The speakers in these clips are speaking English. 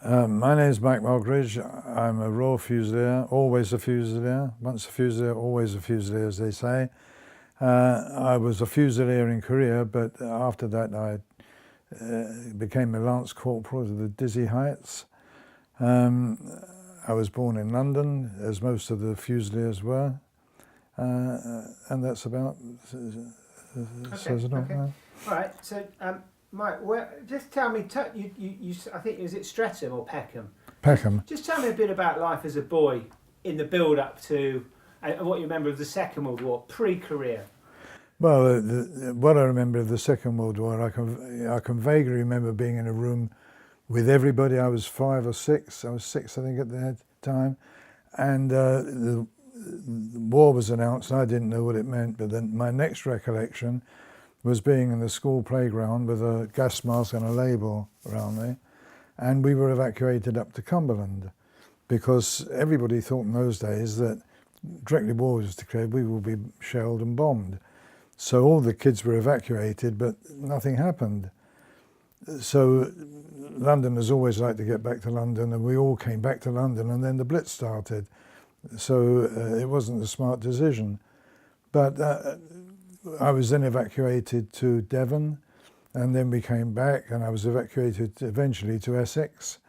My name is Mike Mogridge. I'm a Royal Fusilier, always a Fusilier. Once a Fusilier, always a Fusilier, as they say. I was a Fusilier in Korea, but after that I became a Lance Corporal of the Dizzy Heights. I was born in London, as most of the Fusiliers were, and that's about says it all. Okay. All right. So, Mike, just tell me. I think is it Streatham or Peckham? Peckham. Just tell me a bit about life as a boy in the build-up to what you remember of the Second World War, pre-Korea. Well, what I remember of the Second World War, I can vaguely remember being in a room with everybody. I was 5 or 6. I was 6, I think, at that time, and the war was announced. I didn't know what it meant, but then my next recollection was being in the school playground with a gas mask and a label around me, and we were evacuated up to Cumberland because everybody thought in those days that directly war was declared, we will be shelled and bombed. So all the kids were evacuated, but nothing happened. So Londoners always like to get back to London, and we all came back to London, and then the Blitz started. So it wasn't a smart decision. But I was then evacuated to Devon, and then we came back, and I was evacuated eventually to Essex,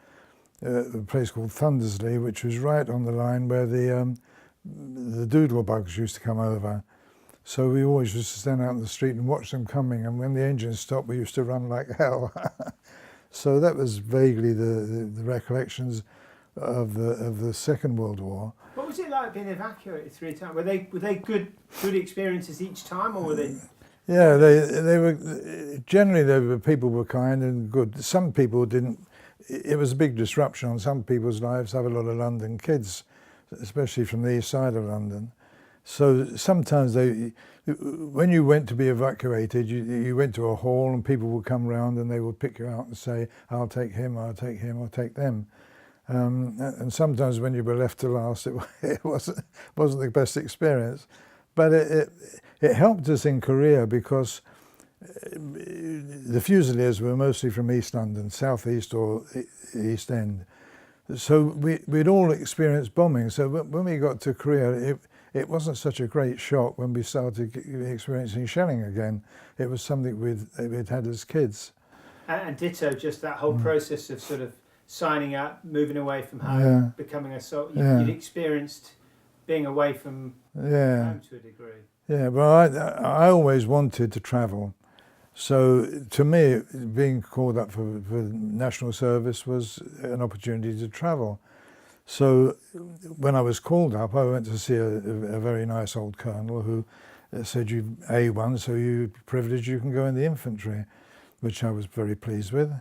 a place called Thundersley, which was right on the line where the doodlebugs used to come over. So we always used to stand out in the street and watch them coming, and when the engines stopped, we used to run like hell. So that was vaguely the recollections of the Second World War. What was it like being evacuated 3 times? Were they good experiences each time, or were they? Yeah, they were generally people were kind and good. Some people didn't. It was a big disruption on some people's lives. I have a lot of London kids, especially from the east side of London. So sometimes when you went to be evacuated, you went to a hall and people would come round and they would pick you out and say, "I'll take him, I'll take him, I'll take them." And sometimes when you were left to last, it wasn't the best experience. But it helped us in Korea because the Fusiliers were mostly from East London, South East or East End. So we'd all experienced bombing. So when we got to Korea, it wasn't such a great shock when we started experiencing shelling again. It was something we'd had as kids. And ditto, just that whole process of sort of signing up, moving away from home, becoming a soldier. You'd experienced being away from home to a degree. Yeah, well, I always wanted to travel. So to me, being called up for national service was an opportunity to travel. So when I was called up, I went to see a very nice old colonel who said, "You're A1, so you're privileged, you can go in the infantry," which I was very pleased with.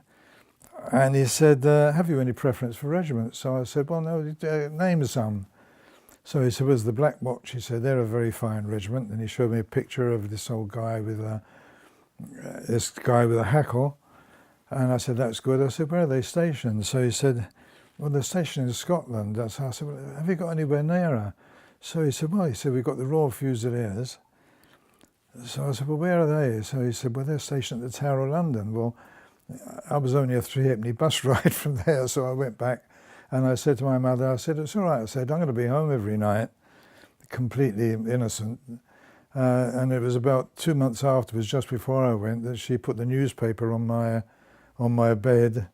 And he said, "Have you any preference for regiments?" So I said, "Well, no, name some." So he said, "Well, the Black Watch." He said, "They're a very fine regiment." And he showed me a picture of this old guy with a hackle. And I said, "That's good." I said, "Where are they stationed?" So he said, "Well, they're stationed in Scotland." So I said, "Well, have you got anywhere nearer?" So he said, "We've got the Royal Fusiliers." So I said, "Well, where are they?" So he said, "Well, they're stationed at the Tower of London." Well, I was only a 3-halfpenny bus ride from there, so I went back and I said to my mother, I said, "It's all right." I said, "I'm going to be home every night," completely innocent. And it was about 2 months afterwards, just before I went, that she put the newspaper on my bed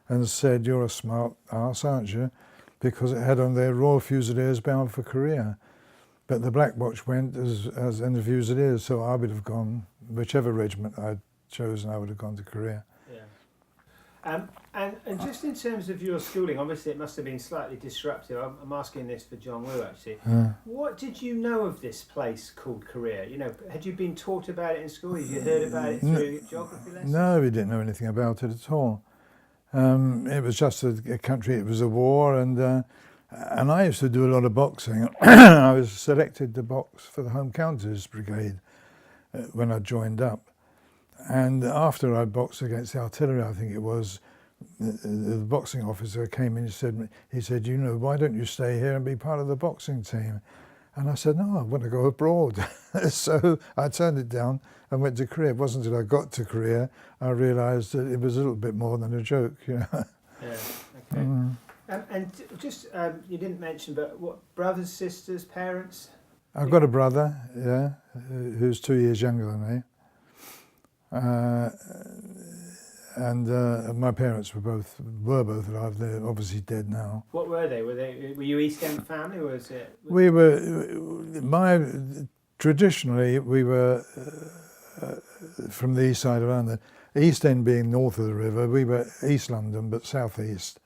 and said, "You're a smart ass, aren't you?" Because it had on there Royal Fusiliers bound for Korea. But the Black Watch went as in the Fusiliers, so I would have gone, whichever regiment I'd chosen, I would have gone to Korea. Yeah. And just in terms of your schooling, obviously it must have been slightly disruptive. I'm asking this for John Woo, actually. What did you know of this place called Korea? You know, had you been taught about it in school? Had you heard about it through geography lessons? No, we didn't know anything about it at all. It was just a country, it was a war, and I used to do a lot of boxing. I was selected to box for the Home Counties Brigade when I joined up. And after I boxed against the artillery, I think it was, the boxing officer came in and he said, "You know, why don't you stay here and be part of the boxing team?" And I said, "No, I want to go abroad." So I turned it down and went to Korea. It wasn't until I got to Korea I realised that it was a little bit more than a joke, you know. Yeah, okay. And just, you didn't mention, but what, brothers, sisters, parents? I've got a brother, yeah, who's 2 years younger than me. And my parents were both alive. They're obviously dead now. What were they? Were you East End family, or was it? We were, traditionally, we were from the east side of London. East End being north of the river, we were East London, but south east.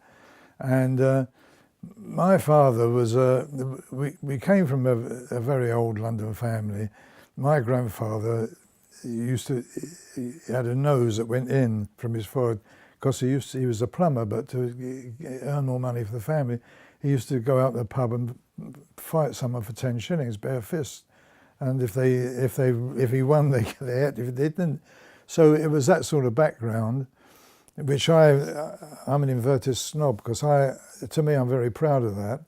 And my father was, we came from a very old London family. My grandfather he had a nose that went in from his forehead because he was a plumber, but to earn more money for the family, he used to go out to the pub and fight someone for 10 shillings, bare fist. And if he won, they ate. If they didn't, so it was that sort of background, which I'm an inverted snob because to me, I'm very proud of that.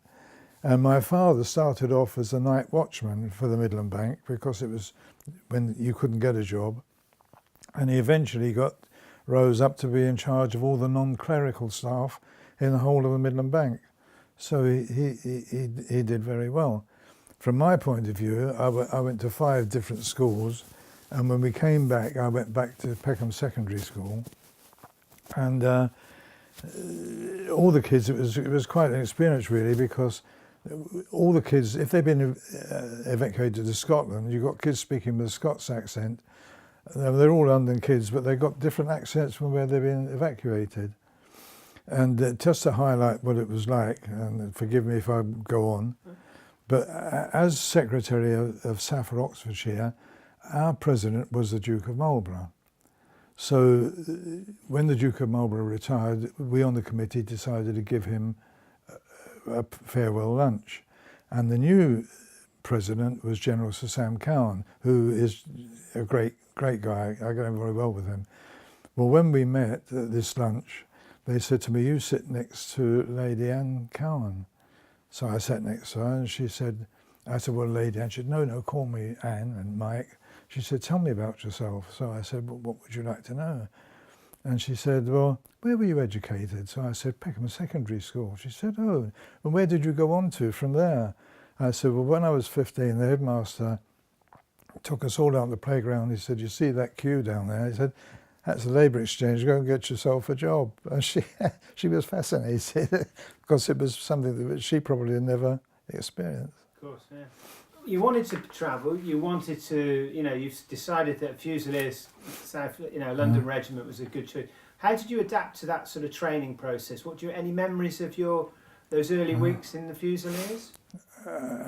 And my father started off as a night watchman for the Midland Bank because it was when you couldn't get a job. And he eventually rose up to be in charge of all the non-clerical staff in the whole of the Midland Bank. So he did very well. From my point of view, I went to 5 different schools, and when we came back, I went back to Peckham Secondary School. And all the kids, it was quite an experience really, because all the kids, if they've been evacuated to Scotland, you've got kids speaking with a Scots accent. They're all London kids, but they've got different accents from where they've been evacuated. And just to highlight what it was like, and forgive me if I go on, but as Secretary of Safford, Oxfordshire, our president was the Duke of Marlborough. So when the Duke of Marlborough retired, we on the committee decided to give him a farewell lunch. And the new president was General Sir Sam Cowan, who is a great guy. I got on very well with him. Well, when we met at this lunch, they said to me, "You sit next to Lady Anne Cowan." So I sat next to her, and she said, I said, "Well, Lady Anne," she said, no, call me Anne and Mike. She said, "Tell me about yourself." So I said, "Well, what would you like to know?" And she said, "Well, where were you educated?" So I said, "Peckham Secondary School." She said, "Oh, and where did you go on to from there?" I said, "Well, when I was 15, the headmaster took us all out on the playground. He said, 'You see that queue down there?' He said, 'That's the labour exchange, go and get yourself a job.'" And she was fascinated because it was something that she probably had never experienced. Of course, yeah. You wanted to travel, you wanted to, you've decided that Fusiliers, South, London Regiment was a good choice. How did you adapt to that sort of training process? Any memories of those early weeks in the Fusiliers?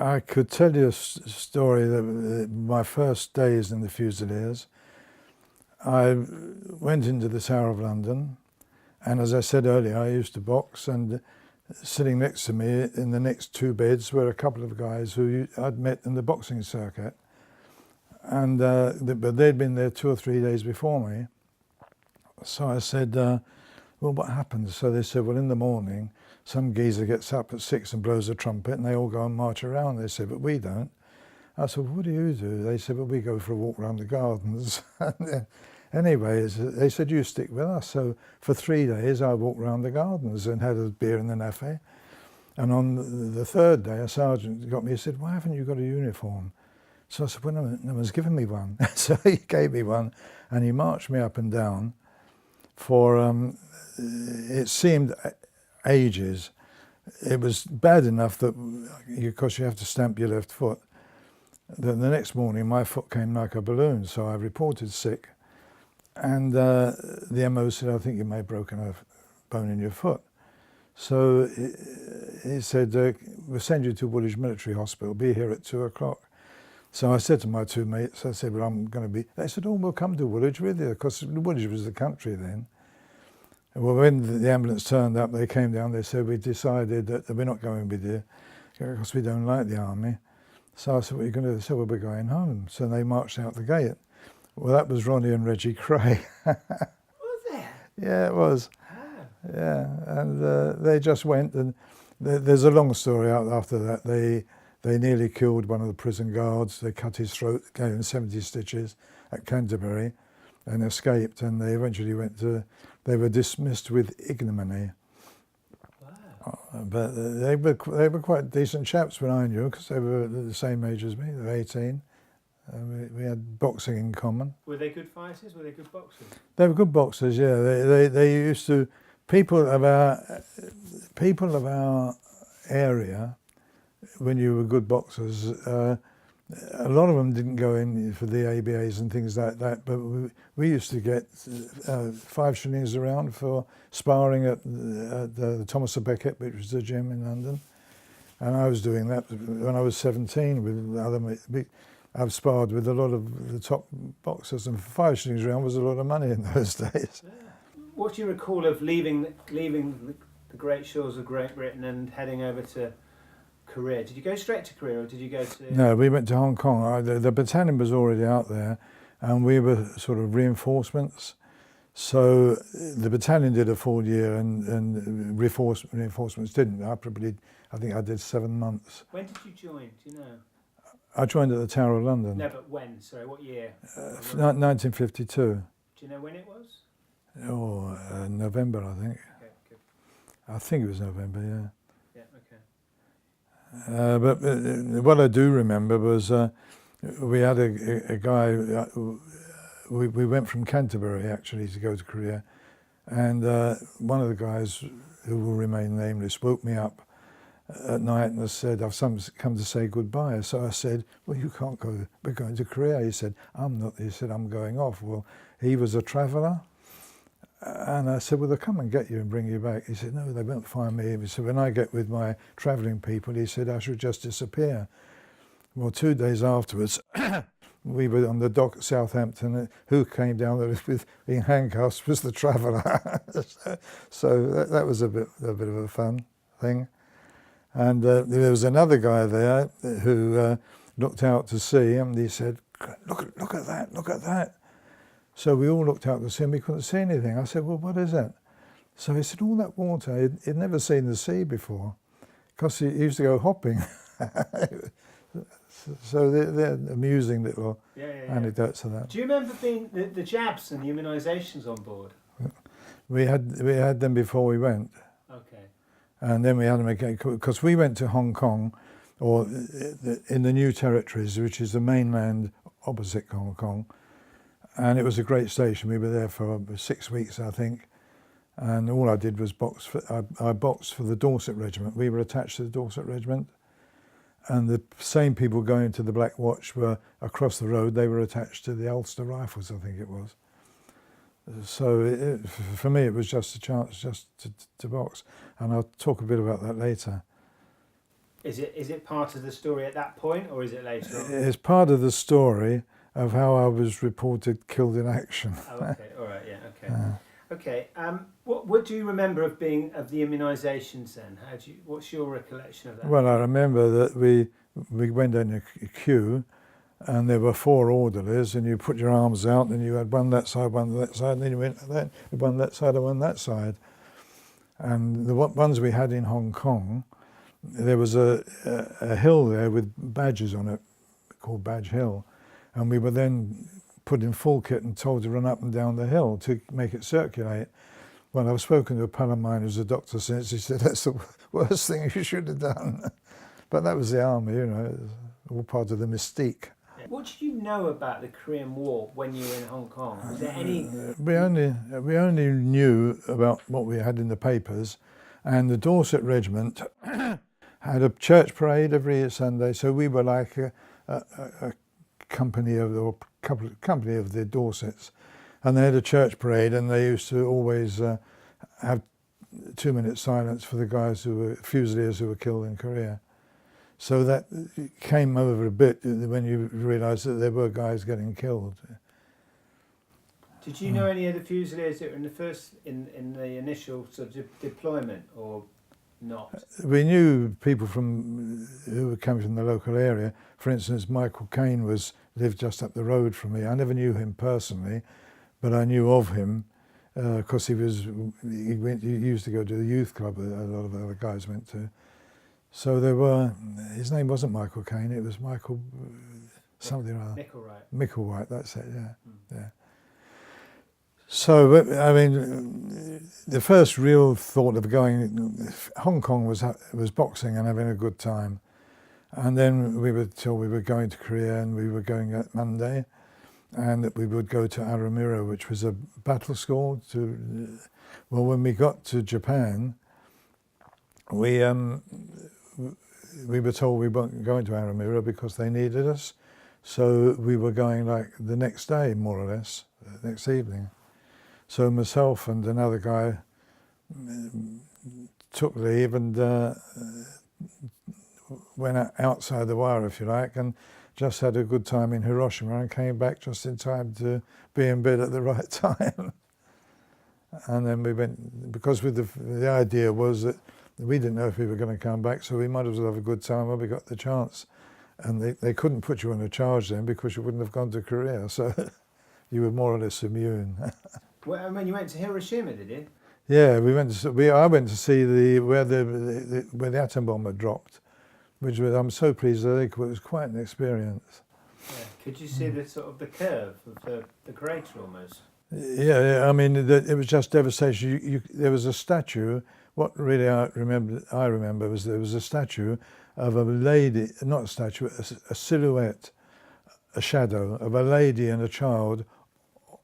I could tell you a story that my first days in the Fusiliers, I went into the Tower of London, and as I said earlier, I used to box, and sitting next to me in the next 2 beds were a couple of guys who I'd met in the boxing circuit, and but they'd been there 2 or 3 days before me. So I said, "Well, what happens?" So they said, "Well, in the morning, some geezer gets up at 6 and blows a trumpet, and they all go and march around." They said, "But we don't." I said, "Well, what do you do?" They said, "Well, we go for a walk around the gardens." Anyway, they said, "You stick with us." So for 3 days, I walked around the gardens and had a beer in the naffy. And on the 3rd day, a sergeant got me and said, "Why haven't you got a uniform?" So I said, "Well, no one's given me one." So he gave me one, and he marched me up and down for, it seemed ages. It was bad enough that, because you have to stamp your left foot, that the next morning my foot came like a balloon, so I reported sick. And the MO said, "I think you may have broken a bone in your foot." So he said, "We'll send you to Woolwich Military Hospital, be here at 2 o'clock. So I said to my 2 mates, I said, "Well, I'm going to be..." They said, "Oh, we'll come to Woolwich with you," because Woolwich was the country then. Well, when the ambulance turned up, they came down, they said, "We decided that we're not going with you because we don't like the army." So I said, "What are you going to do?" They said, "Well, we're going home." So they marched out the gate. Well, that was Ronnie and Reggie Cray. Was it? Yeah, it was. Oh. Yeah, and they just went, and there's a long story out after that. They nearly killed one of the prison guards. They cut his throat, gave him 70 stitches at Canterbury, and escaped. And they eventually they were dismissed with ignominy. Wow. but they were quite decent chaps when I knew, because they were the same age as me. They were 18. We had boxing in common. Were they good fighters? Were they good boxers? They were good boxers. Yeah, they used to people of our area. When you were good boxers, a lot of them didn't go in for the ABAs and things like that, but we used to get 5 shillings a round for sparring at the Thomas à Becket, which was the gym in London. And I was doing that when I was 17 with other. I've sparred with a lot of the top boxers, and 5 shillings a round was a lot of money in those days. Yeah. What do you recall of leaving the great shores of Great Britain and heading over to Korea? Did you go straight to Korea, or did you go to... No, we went to Hong Kong. The battalion was already out there, and we were sort of reinforcements. So the battalion did a full year, and reinforcements didn't. I think I did 7 months. When did you join? Do you know? I joined at the Tower of London. No, but when? Sorry, what year? 1952. Do you know when it was? Oh, November, I think. Okay, good. I think it was November, yeah. Yeah, okay. But what I do remember was we had a guy, we went from Canterbury actually to go to Korea, and one of the guys, who will remain nameless, woke me up at night and said, I've come to say goodbye. So I said, well, you can't go, we're going to Korea. He said, I'm not. He said, I'm going off. Well, he was a traveller. And I said, well, they'll come and get you and bring you back. He said, no, they won't find me. He said, when I get with my travelling people, he said, I should just disappear. Well, 2 days afterwards, we were on the dock at Southampton. Who came down with in handcuffs was the traveller. So that was a bit of a fun thing. And there was another guy there who looked out to sea, and he said, look at that, look at that. So we all looked out to sea and we couldn't see anything. I said, well, what is it? So he said, all that water, he'd never seen the sea before, because he used to go hopping. So they're amusing little anecdotes of that. Do you remember being the jabs and the immunisations on board? We had them before we went. Okay. And then we had them again, because we went to Hong Kong, or in the New Territories, which is the mainland opposite Hong Kong. And it was a great station. We were there for 6 weeks, I think. And all I did was box. I boxed for the Dorset Regiment. We were attached to the Dorset Regiment. And the same people going to the Black Watch were across the road. They were attached to the Ulster Rifles, I think it was. So for me, it was just a chance just to box. And I'll talk a bit about that later. Is it part of the story at that point, or is it later on? It's part of the story of how I was reported killed in action. Oh, okay, all right, yeah, okay. Okay, what do you remember of the immunisations then? What's your recollection of that? Well, I remember that we went in a queue, and there were 4 orderlies, and you put your arms out, and you had one that side, one that side, and then you went that, one that side and one that side. And the ones we had in Hong Kong, there was a hill there with badges on it, called Badge Hill. And we were then put in full kit and told to run up and down the hill to make it circulate. Well, I've spoken to a pal of mine who's a doctor since. He said, that's the worst thing you should have done. But that was the army, you know, it was all part of the mystique. What did you know about the Korean War when you were in Hong Kong? Was there any... We only knew about what we had in the papers, and the Dorset Regiment had a church parade every Sunday, so we were like a company of the Dorsets, and they had a church parade, and they used to always have 2 minutes silence for the guys Fusiliers who were killed in Korea. So that came over a bit when you realised that there were guys getting killed. Did you know any of the Fusiliers that were in the initial sort of deployment, or not? We knew people who were coming from the local area. For instance, Michael Caine lived just up the road from me. I never knew him personally, but I knew of him because he used to go to the youth club. A lot of other guys went to. So his name wasn't Michael Caine. It was Michael something or other. Micklewright. Micklewright. That's it. Yeah, yeah. So, I mean, the first real thought of going, Hong Kong was boxing and having a good time. And then we were told we were going to Korea, and we were going at Monday, and that we would go to Aramura, which was a battle school. Well, when we got to Japan, we were told we weren't going to Aramura because they needed us. So we were going like the next day, more or less, the next evening. So myself and another guy took leave and went outside the wire, if you like, and just had a good time in Hiroshima and came back just in time to be in bed at the right time. And then we went, because with the idea was that we didn't know if we were going to come back, so we might as well have a good time when we got the chance. And they couldn't put you on a charge then because you wouldn't have gone to Korea, so you were more or less immune. Well, I mean, you went to Hiroshima, did you? Yeah, I went to see where the atom bomb had dropped, which was, I'm so pleased that it was quite an experience. Yeah. Could you see the sort of the curve of the crater almost? Yeah, I mean, it was just devastation. There was a statue. What really I remember was there was a statue of a lady, not a statue, a silhouette, a shadow of a lady and a child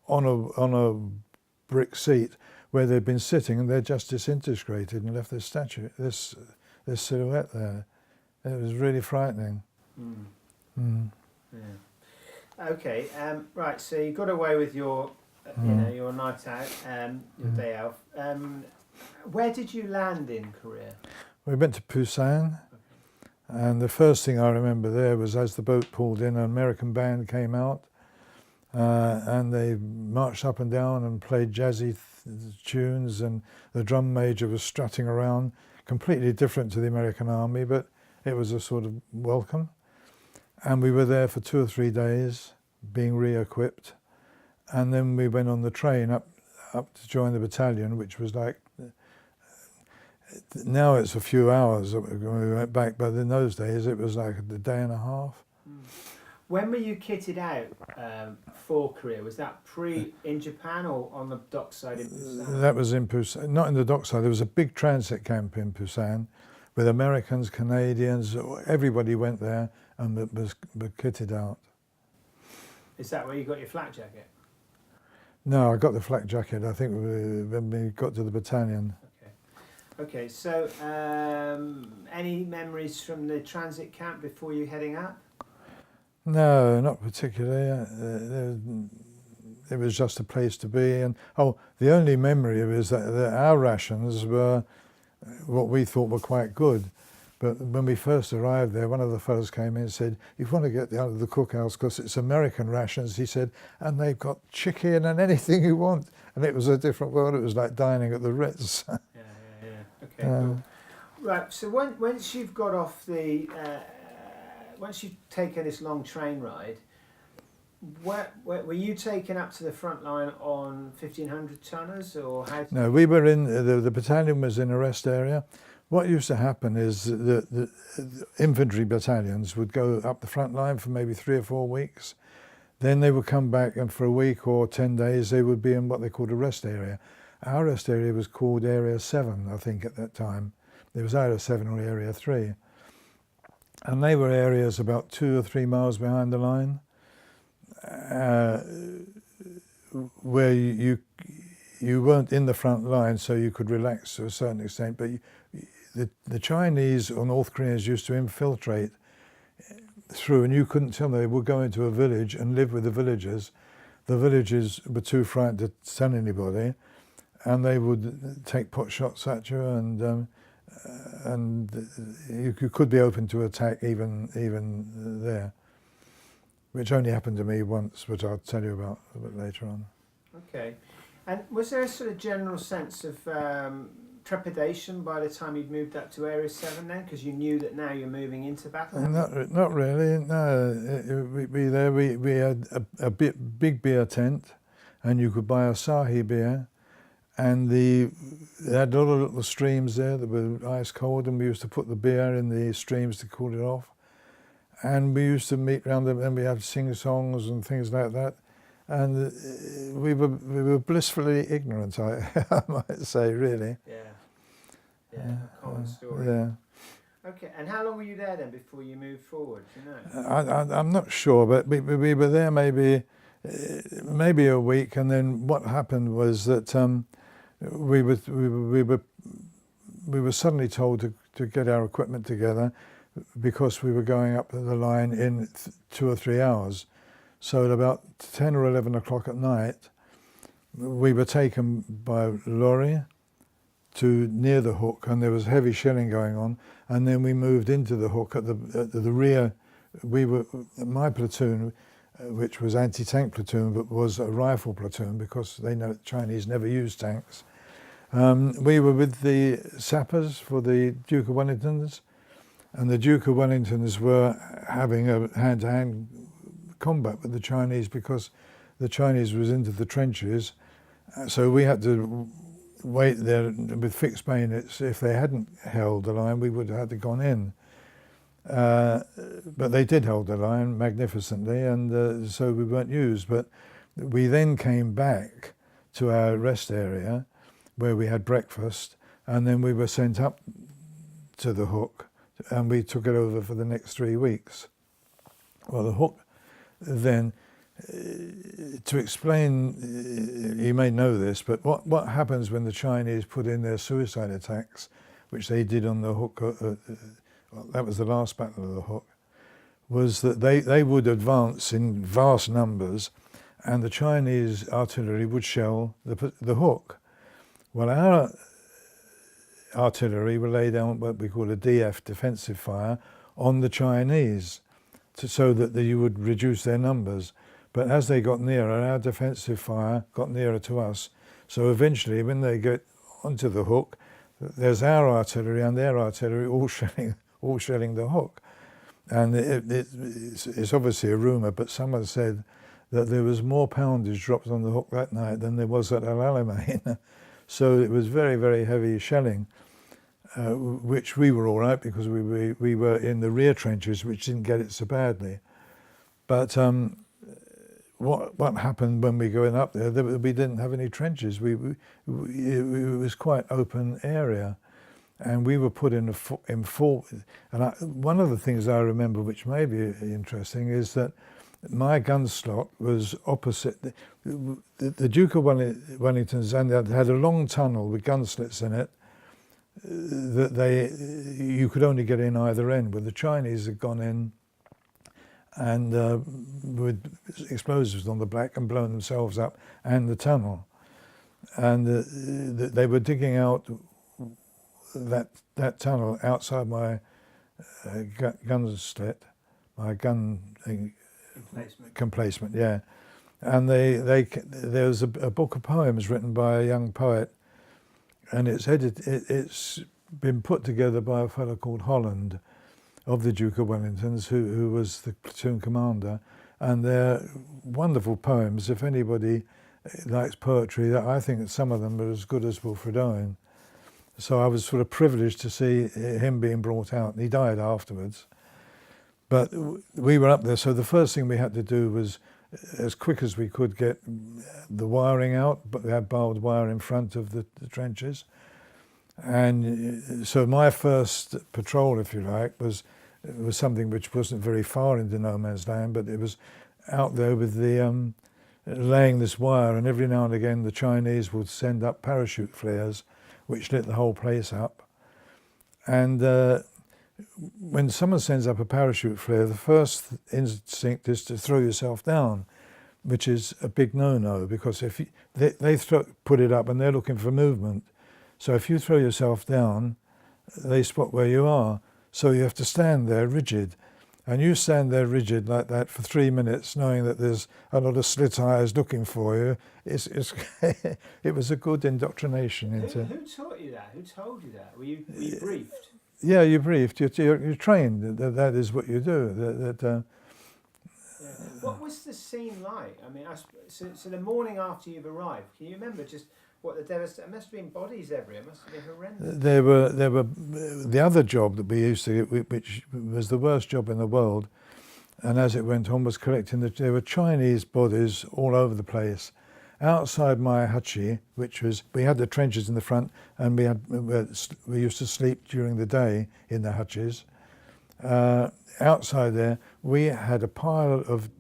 on a brick seat where they'd been sitting, and they'd just disintegrated and left this statue, this silhouette there. It was really frightening. Mm. Mm. Yeah. Okay. Right. So you got away with your, your night out, your day out. Where did you land in Korea? We went to Busan, and the first thing I remember there was as the boat pulled in, an American band came out, and they marched up and down and played jazzy tunes, and the drum major was strutting around, completely different to the American Army, but it was a sort of welcome. And we were there for 2 or 3 days, being re-equipped, and then we went on the train up to join the battalion, which was like, now it's a few hours when we went back, but in those days it was like a day and a half. When were you kitted out for Korea? Was that in Japan or on the dockside in Busan? That was in Busan, not in the dockside. There was a big transit camp in Busan with Americans, Canadians, everybody went there and was kitted out. Is that where you got your flak jacket? No, I got the flak jacket, I think, when we got to the battalion. Okay, so any memories from the transit camp before you heading up? No, not particularly. It was just a place to be. And the only memory was that our rations were what we thought were quite good. But when we first arrived there, one of the fellows came in and said, "You want to get out of the cookhouse because it's American rations," he said, "and they've got chicken and anything you want." And it was a different world. It was like dining at the Ritz. Yeah. Okay, cool. Right, so once you've got off once you've taken this long train ride, where were you taken up to the front line on 1,500 tonners, or how? No, we were in, the battalion was in a rest area. What used to happen is the infantry battalions would go up the front line for maybe 3 or 4 weeks. Then they would come back, and for a week or 10 days they would be in what they called a rest area. Our rest area was called Area 7, I think, at that time. There was Area 7 or Area 3. And they were areas about 2 or 3 miles behind the line, where you weren't in the front line, so you could relax to a certain extent. But the Chinese or North Koreans used to infiltrate through, and you couldn't tell. They would go into a village and live with the villagers. The villagers were too frightened to tell anybody, and they would take pot shots at you, and you could be open to attack even there, which only happened to me once, which I'll tell you about a bit later on. Okay, and was there a sort of general sense of trepidation by the time you'd moved up to Area 7 then, because you knew that now you're moving into battle? Not really. No, we had a big beer tent, and you could buy Asahi beer. And they had a lot of little streams there that were ice cold, and we used to put the beer in the streams to cool it off. And we used to meet around them, and we had sing songs and things like that. and we were blissfully ignorant, I might say, really. Yeah, a common story. Yeah. Okay, and how long were you there then before you moved forward? Do you know? I'm not sure, but we were there maybe a week, and then what happened was that we were suddenly told to get our equipment together because we were going up the line in 2 or 3 hours. So at about 10 or 11 o'clock at night, we were taken by lorry to near the hook, and there was heavy shelling going on, and then we moved into the hook at the rear. My platoon, which was anti-tank platoon, but was a rifle platoon because they know the Chinese never used tanks. We were with the sappers for the Duke of Wellingtons, and the Duke of Wellingtons were having a hand-to-hand combat with the Chinese because the Chinese was into the trenches, so we had to wait there with fixed bayonets. If they hadn't held the line, we would have had to gone in. But they did hold the line magnificently, and so we weren't used. But we then came back to our rest area where we had breakfast, and then we were sent up to the hook, and we took it over for the next 3 weeks. Well, the hook then, to explain, you may know this, but what happens when the Chinese put in their suicide attacks, which they did on the hook, well, that was the last battle of the hook, was that they would advance in vast numbers, and the Chinese artillery would shell the hook. Well, our artillery would lay down what we call a DF, defensive fire, on the Chinese, so that you would reduce their numbers. But as they got nearer, our defensive fire got nearer to us. So eventually, when they get onto the hook, there's our artillery and their artillery all shelling the hook. And it's obviously a rumour, but someone said that there was more poundage dropped on the hook that night than there was at El Alamein. So it was very, very heavy shelling, which we were all right because we were in the rear trenches, which didn't get it so badly. But what happened when we went up there? We didn't have any trenches. It was quite open area, and we were put in full. And one of the things I remember, which may be interesting, is that my gun slot was opposite the Duke of Wellington's, and it had a long tunnel with gun slits in it that you could only get in either end. Where the Chinese had gone in and with explosives on the back and blown themselves up and the tunnel, and they were digging out that tunnel outside my gun slit, my gun emplacement, yeah. And there was a book of poems written by a young poet, and it's been put together by a fellow called Holland of the Duke of Wellington's, who was the platoon commander, and they're wonderful poems. If anybody likes poetry, I think that some of them are as good as Wilfred Owen. So I was sort of privileged to see him being brought out, and he died afterwards. But we were up there, so the first thing we had to do was, as quick as we could, get the wiring out, but we had barbed wire in front of the trenches. And so my first patrol, if you like, was something which wasn't very far into no man's land, but it was out there with the laying this wire, and every now and again the Chinese would send up parachute flares, which lit the whole place up. And when someone sends up a parachute flare, the first instinct is to throw yourself down, which is a big no-no, because if they put it up and they're looking for movement. So if you throw yourself down, they spot where you are. So you have to stand there rigid. And you stand there rigid like that for 3 minutes, knowing that there's a lot of slit eyes looking for you. It was a good indoctrination into... Who taught you that? Who told you that? Were you briefed? Yeah, you're briefed. You're trained. That is what you do. Yeah. What was the scene like? I mean, so the morning after you've arrived, can you remember just what the devastation? There must have been bodies everywhere. It must have been horrendous. There were the other job that we used to get, which was the worst job in the world, and as it went on was collecting there were Chinese bodies all over the place. Outside my hutchie, which was, we had the trenches in the front, and we used to sleep during the day in the hutches. Outside there, we had a pile of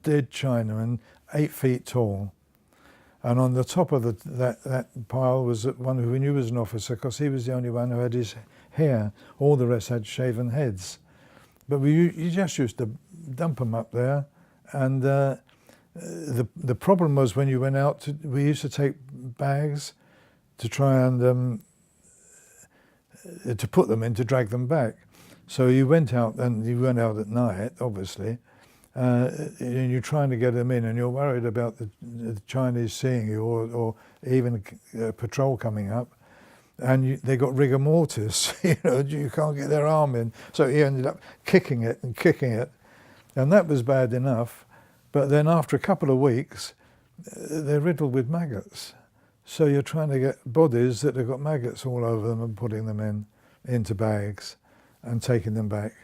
dead Chinamen, 8 feet tall. And on the top of that pile was one who we knew was an officer, because he was the only one who had his hair. All the rest had shaven heads. But you just used to dump them up there. And the problem was when you went out, we used to take bags to try and to put them in, to drag them back. So you went out, and you went out at night, obviously, and you're trying to get them in, and you're worried about the Chinese seeing you, or even a patrol coming up, and they got rigor mortis. You can't get their arm in, so he ended up kicking it, and that was bad enough. But then after a couple of weeks, they're riddled with maggots. So you're trying to get bodies that have got maggots all over them and putting them into bags and taking them back.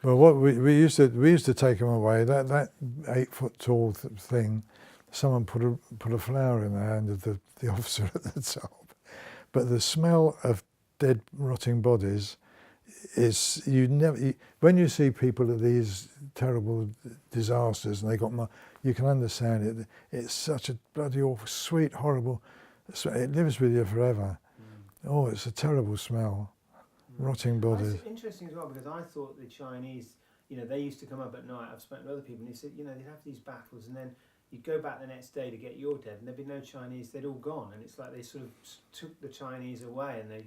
Well, what we used to take them away. That 8 foot tall thing, someone put a flower in the hand of the officer at the top. But the smell of dead, rotting bodies is, when you see people at these terrible disasters and they got you can understand it. It's such a bloody awful, sweet, horrible. It lives with you forever. Oh, it's a terrible smell. Rotting bodies. It's interesting as well, because I thought the Chinese, they used to come up at night. I've spoken to other people, and they said, they'd have these battles, and then you'd go back the next day to get your dead, and there'd be no Chinese. They'd all gone, and it's like they sort of took the Chinese away, and they,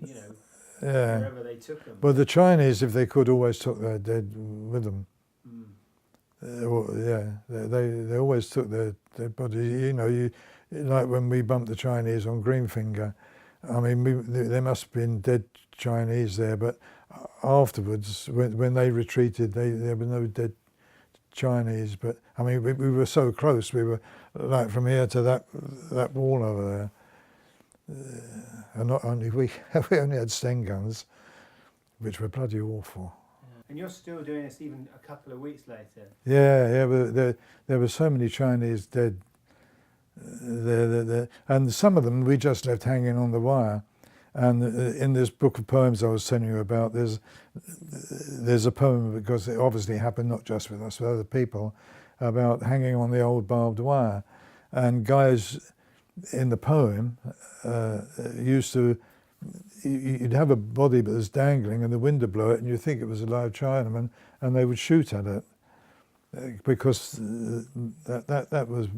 yeah. wherever they took them. Well, the Chinese, if they could, always took their dead with them. They always took their body. Like when we bumped the Chinese on Greenfinger. I mean, there must have been dead Chinese there, but afterwards, when they retreated, there were no dead Chinese. But I mean, we were so close. We were like from here to that wall over there. And not only we only had Sten guns, which were bloody awful. And you're still doing this even a couple of weeks later. Yeah. But there were so many Chinese dead. And some of them we just left hanging on the wire. And in this book of poems I was telling you about, there's a poem, because it obviously happened not just with us, with other people, about hanging on the old barbed wire. And guys in the poem used to, you'd have a body that was dangling and the wind would blow it and you think it was a live Chinaman, and they would shoot at it because that was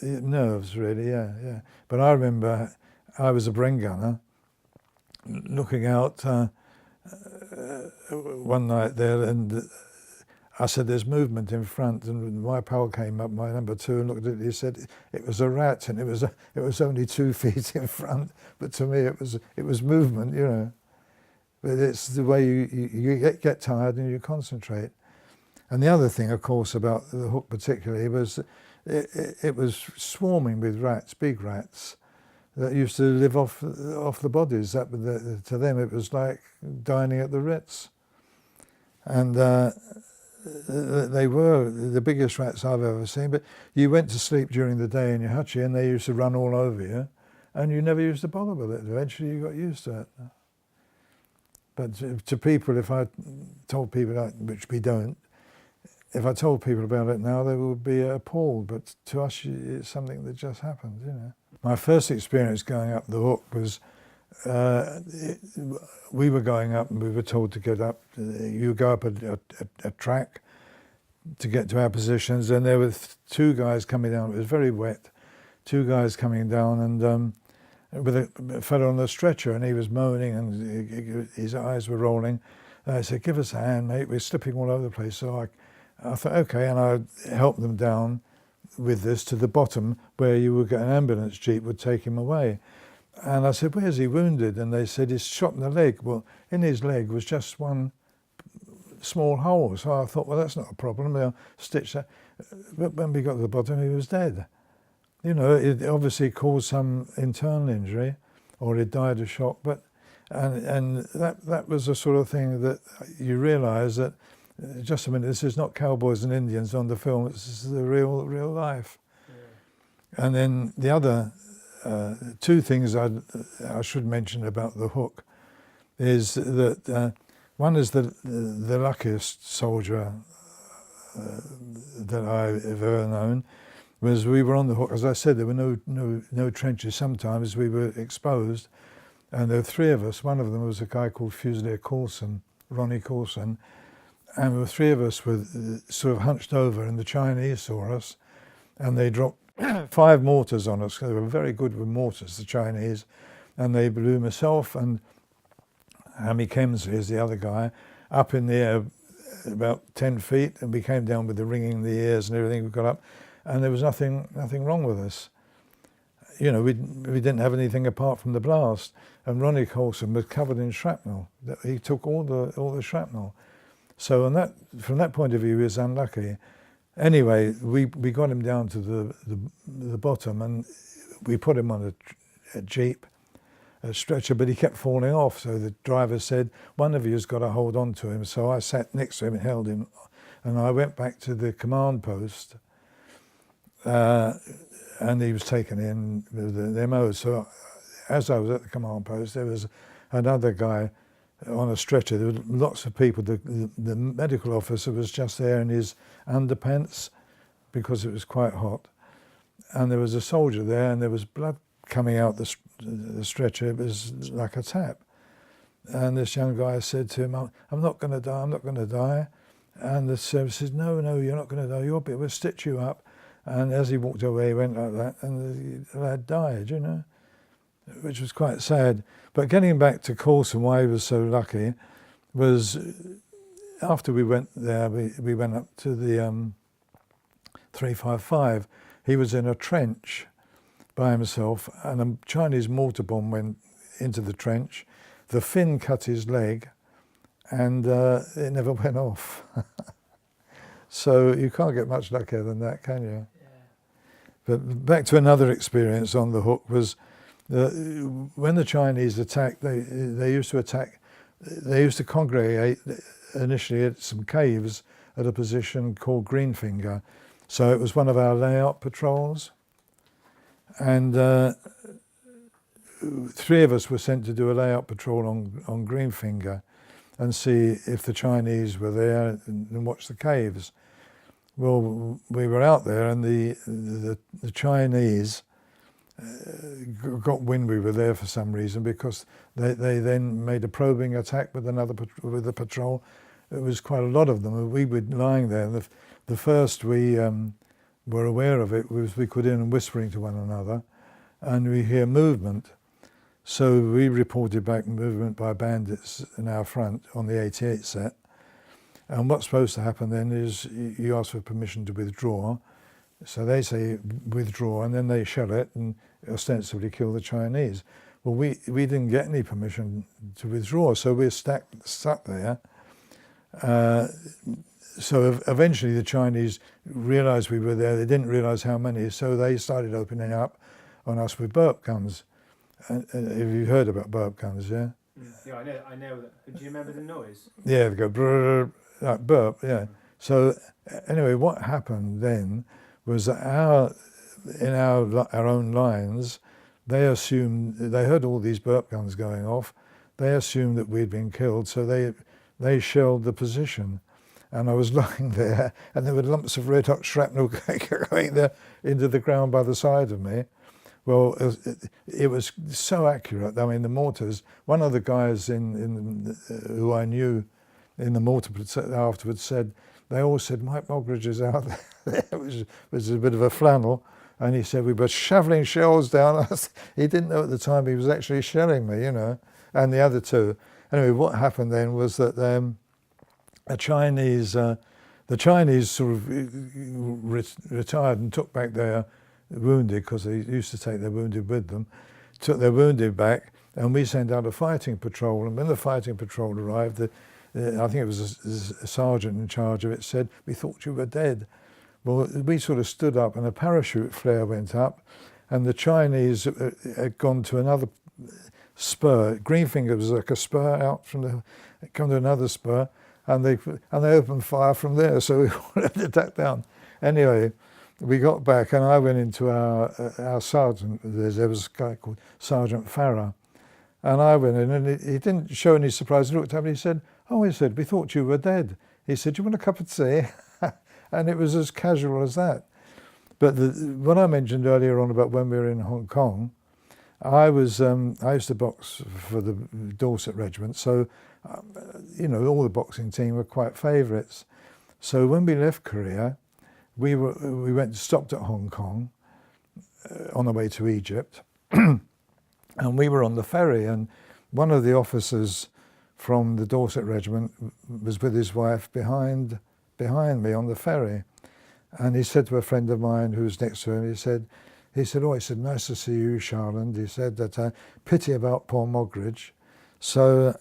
nerves really, yeah. But I remember I was a Bren gunner looking out one night there, and I said, there's movement in front, and my pal came up, my number 2, and looked at it. He said it was a rat, and it was only 2 feet in front, but to me it was movement, But it's the way you get tired and you concentrate. And the other thing, of course, about the Hook particularly was it was swarming with rats, big rats, that used to live off the bodies. To them it was like dining at the Ritz. And they were the biggest rats I've ever seen. But you went to sleep during the day in your hutchie and they used to run all over you, and you never used to bother with it. Eventually you got used to it. But to people, if I told people that, which we don't, if I told people about it now, they would be appalled. But to us, it's something that just happened, My first experience going up the Hook was, we were going up and we were told to get up. You go up a track to get to our positions, and there were 2 guys coming down. It was very wet. 2 guys coming down, and with a fellow on a stretcher, and he was moaning and his eyes were rolling. And I said, "Give us a hand, mate. We're slipping all over the place." So I thought, okay, and I helped them down with this to the bottom where an ambulance jeep would take him away. And I said, "Where's he wounded?" And they said, "He's shot in the leg." Well, in his leg was just one small hole. So I thought, well, that's not a problem. They'll stitch that. But when we got to the bottom, he was dead. It obviously caused some internal injury, or he died of shock. But and that was the sort of thing that you realise that just a minute, this is not cowboys and Indians on the film, this is the real life. Yeah. And then the other two things I should mention about the Hook is that one is the luckiest soldier that I've ever known was we were on the Hook. As I said, there were no trenches. Sometimes we were exposed, and there were three of us. One of them was a guy called Fusilier Coulson, Ronnie Coulson, and the three of us were sort of hunched over, and the Chinese saw us, and they dropped 5 mortars on us. They were very good with mortars, the Chinese, and they blew myself and Hammy Kemsley is the other guy up in the air about 10 feet, and we came down with the ringing in the ears and everything. We got up, and there was nothing wrong with us. You know, we didn't have anything apart from the blast. And Ronnie Coulson was covered in shrapnel. He took all the shrapnel. So from that point of view, he was unlucky. Anyway, we got him down to the bottom, and we put him on a jeep, a stretcher, but he kept falling off. So the driver said, one of you's got to hold on to him. So I sat next to him and held him, and I went back to the command post, and he was taken in with the MO. So as I was at the command post, there was another guy on a stretcher. There were lots of people. The medical officer was just there in his underpants because it was quite hot. And there was a soldier there, and there was blood coming out the stretcher. It was like a tap. And this young guy said to him, I'm not going to die, I'm not going to die. And the service said, no, you're not going to die, we'll stitch you up. And as he walked away, he went like that, and the lad died, you know, which was quite sad. But getting back to Coulson, why he was so lucky, was after we went there, we went up to the 355. He was in a trench by himself, and a Chinese mortar bomb went into the trench. The Finn cut his leg, and it never went off. So you can't get much luckier than that, can you? Yeah. But back to another experience on the Hook was when the Chinese attacked, they used to congregate initially at some caves at a position called Greenfinger. So it was one of our layout patrols. And 3 of us were sent to do a layout patrol on Greenfinger and see if the Chinese were there and watch the caves. Well, we were out there, and the Chinese got wind we were there for some reason, because they then made a probing attack with the patrol. It was quite a lot of them, and we were lying there. And the first we were aware of it was we could hear them whispering to one another, and we hear movement. So we reported back movement by bandits in our front on the 88 set. And what's supposed to happen then is you ask for permission to withdraw. So they say withdraw, and then they shell it and ostensibly kill the Chinese. Well, we didn't get any permission to withdraw, so we're stuck there. So eventually the Chinese realised we were there. They didn't realise how many, so they started opening up on us with burp guns. Have you heard about burp guns, yeah? Yeah, I know that. Do you remember the noise? Yeah, they go brrr, like burp, yeah. So anyway, what happened then was that in our own lines, they assumed, they heard all these burp guns going off, they assumed that we'd been killed, so they shelled the position. And I was lying there, and there were lumps of red hot shrapnel going there into the ground by the side of me. Well, it was so accurate. I mean, the mortars, one of the guys who I knew in the mortar afterwards said, they all said, Mike Mogridge is out there. It was a bit of a flannel. And he said, we were shoveling shells down. He didn't know at the time he was actually shelling me, you know, and the other two. Anyway, what happened then was that the Chinese sort of retired and took back their wounded, because they used to take their wounded with them, took their wounded back, and we sent out a fighting patrol. And when the fighting patrol arrived, I think it was a sergeant in charge of it, said, we thought you were dead. Well, we sort of stood up, and a parachute flare went up, and the Chinese had gone to another spur. Greenfinger was like a spur out from gone to another spur, and they opened fire from there, so we had to duck down. Anyway, we got back, and I went into our sergeant. There was a guy called Sergeant Farrer, and I went in, and he didn't show any surprise. He looked at me, he said, "Oh," he said, "we thought you were dead." He said, "Do you want a cup of tea?" And it was as casual as that. But what I mentioned earlier on about when we were in Hong Kong, I used to box for the Dorset Regiment, so all the boxing team were quite favourites. So when we left Korea, we stopped at Hong Kong on the way to Egypt, and we were on the ferry, and one of the officers from the Dorset Regiment was with his wife behind me on the ferry, and he said to a friend of mine who was next to him, he said, "Nice to see you, Charland." He said that pity about poor Mogridge. So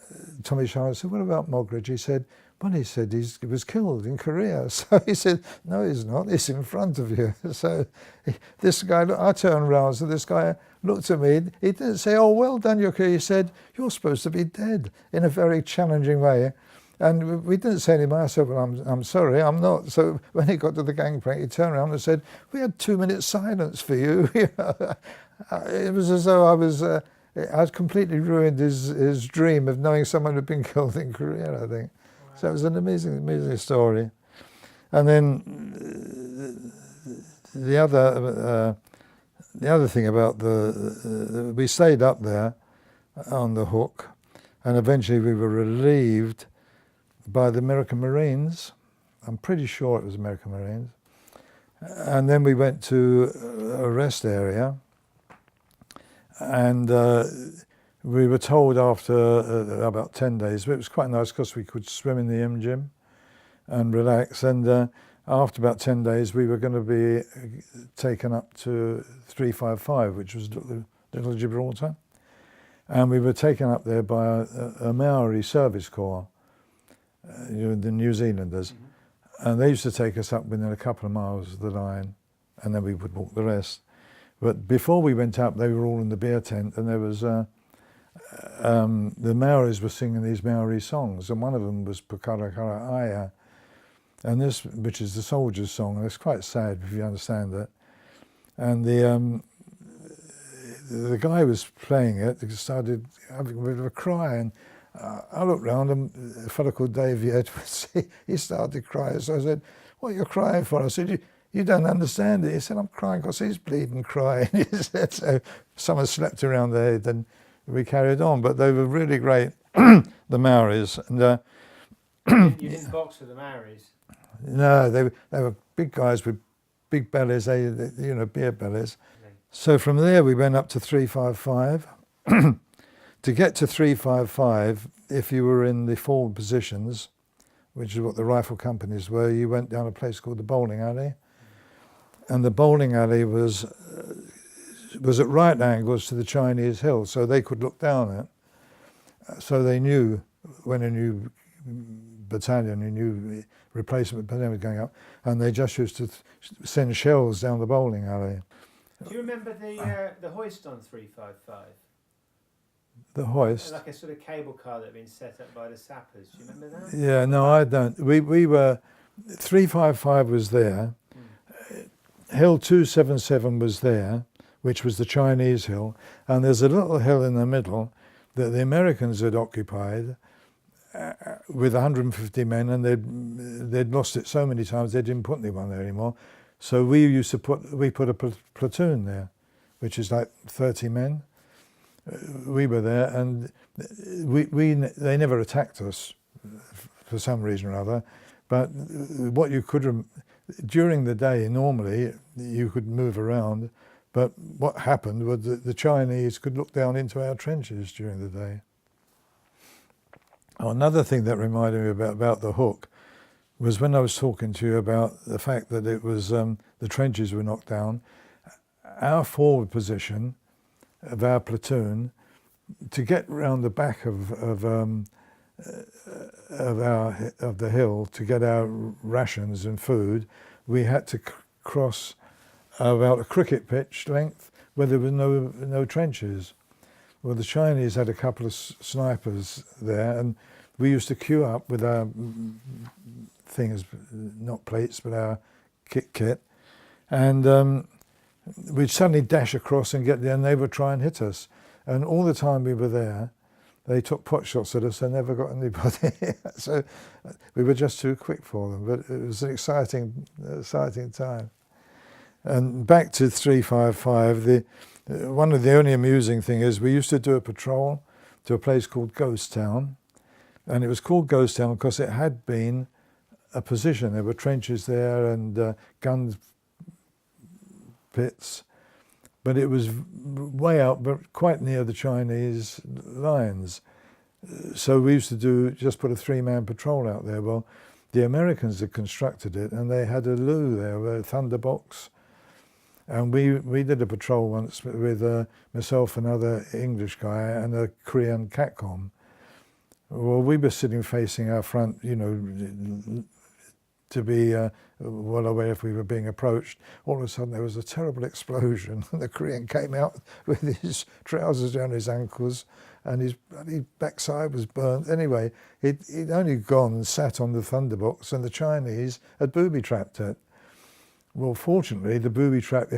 Tommy Charland said, "What about Mogridge?" He said, he was killed in Korea. So he said, "No, he's not. He's in front of you." So this guy, I turned around, so this guy looked at me. He didn't say, "Oh, well done, you're Korea." He said, "You're supposed to be dead," in a very challenging way. And we didn't say anything. I said, "Well, I'm sorry, I'm not." So when he got to the gangplank, he turned around and said, "We had 2 minutes silence for you." It was as though I'd completely ruined his dream of knowing someone who'd been killed in Korea, I think. Wow. So it was an amazing story. And then the other thing about we stayed up there on the Hook, and eventually we were relieved by the American Marines. I'm pretty sure it was American Marines. And then we went to a rest area, and we were told after about 10 days, but it was quite nice because we could swim in the gym and relax, and after about 10 days we were going to be taken up to 355, which was Little Gibraltar, and we were taken up there by a Maori service corps, the New Zealanders, and they used to take us up within a couple of miles of the line, and then we would walk the rest. But before we went up, they were all in the beer tent, and there was the Maoris were singing these Maori songs, and one of them was Pukara Kara Aya, and this, which is the soldiers' song, and it's quite sad if you understand that. And the guy was playing it, he started having a bit of a cry, and I looked round, and a fellow called Davey Edwards, he started crying. So I said, "What are you crying for?" I said, you don't understand it." He said, "I'm crying because he's bleeding crying." He said, so someone slapped around the head, and we carried on. But they were really great, the Maoris. And you didn't box with the Maoris? No, they were big guys with big bellies, beer bellies. Okay. So from there we went up to 355. To get to 355, if you were in the forward positions, which is what the rifle companies were, you went down a place called the bowling alley. And the bowling alley was at right angles to the Chinese hill, so they could look down it. So they knew when a new battalion, a new replacement battalion was going up, and they just used to send shells down the bowling alley. Do you remember the hoist on 355? The hoist? Like a sort of cable car that had been set up by the sappers. Do you remember that? Yeah, no, I don't. We were, 355 was there. Hill 277 was there, which was the Chinese hill, and there's a little hill in the middle that the Americans had occupied with 150 men, and they'd lost it so many times they didn't put anyone there anymore. So we put a platoon there, which is like 30 men. We were there, and they never attacked us for some reason or other. But what you could during the day, normally you could move around, but what happened was that the Chinese could look down into our trenches during the day. Oh, another thing that reminded me about the Hook was when I was talking to you about the fact that it was the trenches were knocked down. Our forward position of our platoon, to get round the back of the hill to get our rations and food, we had to cross about a cricket pitch length where there were no trenches. Well, the Chinese had a couple of snipers there, and we used to queue up with our things, not plates, but our kit, and we'd suddenly dash across and get there, and they would try and hit us. And all the time we were there, they took pot shots at us and never got anybody. So we were just too quick for them. But it was an exciting time. And back to 355, one of the only amusing thing is we used to do a patrol to a place called Ghost Town. And it was called Ghost Town because it had been a position. There were trenches there and gun pits. But it was way out, but quite near the Chinese lines. So we used to just put a 3-man patrol out there. Well, the Americans had constructed it, and they had a loo there, a thunderbox. And we did a patrol once with myself, another English guy, and a Korean catcom. Well, we were sitting facing our front, you know, to be well aware if we were being approached. All of a sudden there was a terrible explosion, and the Korean came out with his trousers down his ankles, and his backside was burnt. Anyway, he'd only gone and sat on the thunderbox, and the Chinese had booby-trapped it. Well, fortunately, if the booby trap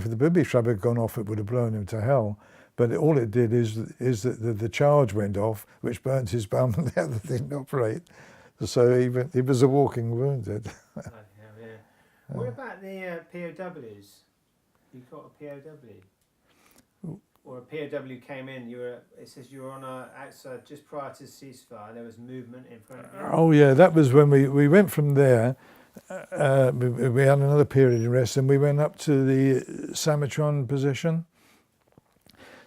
had gone off, it would have blown him to hell. But all it did is that the charge went off, which burnt his bum, and the other thing didn't operate. So he was a walking wounded. What about the POWs? You got a POW? Or a POW came in, it says you were on outside just prior to ceasefire, there was movement in front of you? Oh yeah, that was when we went from there. We had another period of rest, and we went up to the Samachon position.